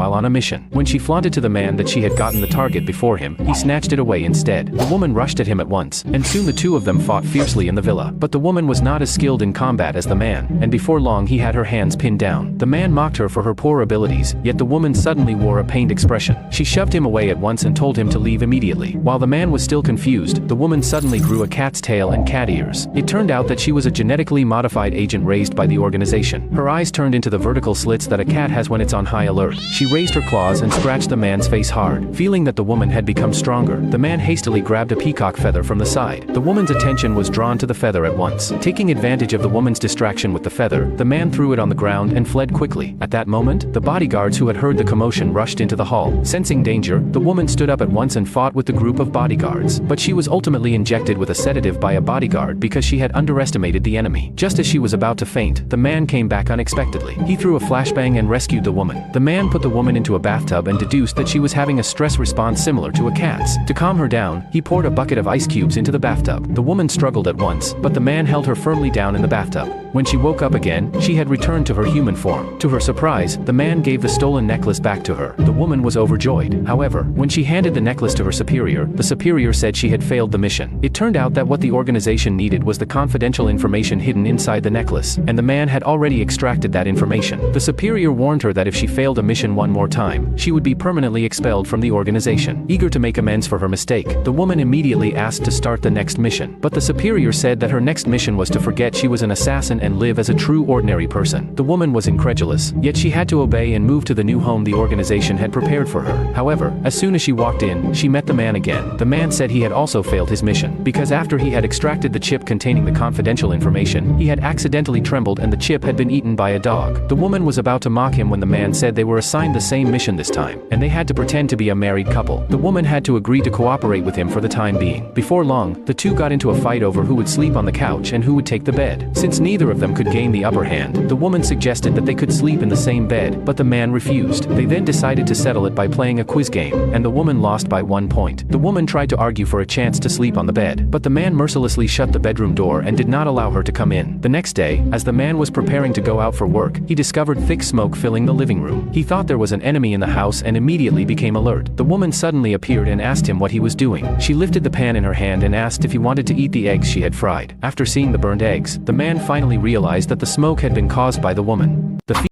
while on a mission. When she flaunted to the man that she had gotten the target before him, he snatched it away instead. The woman rushed at him at once, and soon the two of them fought fiercely in the villa. But the woman was not as skilled in combat as the man, and before long he had her hands pinned down. The man mocked her for her poor abilities, yet the woman suddenly wore a pained expression. She shoved him away at once and told him to leave immediately. While the man was still confused, the woman suddenly grew a cat's tail and cat ears. It turned out that she was a genetically modified agent raised by the organization. Her eyes turned into the vertical slits that a cat has when it's on high alert. She raised her claws and scratched the man's face hard. Feeling that the woman had become stronger, the man hastily grabbed a peacock feather from the side. The woman's attention was drawn to the feather at once. Taking advantage of the woman's distraction with the feather, the man threw it on the ground and fled quickly. At that moment, the bodyguards who had heard the commotion rushed into the hall. Sensing danger, the woman stood up at once and fought with the group of bodyguards. But she was ultimately injected with a sedative by a bodyguard because she had underestimated the enemy. Just as she was about to faint, the man came back unexpectedly. He threw a flashbang and rescued the woman. The man put the woman into a bathtub and deduced that she was having a stress response similar to a cat's. To calm her down, he poured a bucket of ice cubes into the bathtub. The woman struggled at once, but the man held her firmly down in the bathtub. When she woke up again, she had returned to her human form. To her surprise, the man gave the stolen necklace back to her. The woman was overjoyed. However, when she handed the necklace to her superior, the superior said she had failed the mission. It turned out that what the organization needed was the confidential information hidden inside the necklace, and the man had already extracted that information. The superior warned her that if she failed a mission one more time, she would be permanently expelled from the organization. Eager to make amends for her mistake, the woman immediately asked to start the next mission. But the superior said that her next mission was to forget she was an assassin and live as a true ordinary person. The woman was incredulous, yet she had to obey and move to the new home the organization had prepared for her. However, as soon as she walked in, she met the man again. The man said he had also failed his mission, because after he had extracted the chip containing the confidential information, he had accidentally trembled and the chip had been eaten by a dog. The woman was about to mock him when the man said they were assigned the same mission this time, and they had to pretend to be a married couple. The woman had to agree to cooperate with him for the time being. Before long, the two got into a fight over who would sleep on the couch and who would take the bed. Since neither of them could gain the upper hand, the woman suggested that they could sleep in the same bed, but the man refused. They then decided to settle it by playing a quiz game, and the woman lost by 1 point. The woman tried to argue for a chance to sleep on the bed, but the man mercilessly shut the bedroom door and did not allow her to come in. The next day, as the man was preparing to go out for work, he discovered thick smoke filling the living room. He thought there was an enemy in the house and immediately became alert. The woman suddenly appeared and asked him what he was doing. She lifted the pan in her hand and asked if he wanted to eat the eggs she had fried. After seeing the burned eggs, the man finally realized that the smoke had been caused by the woman.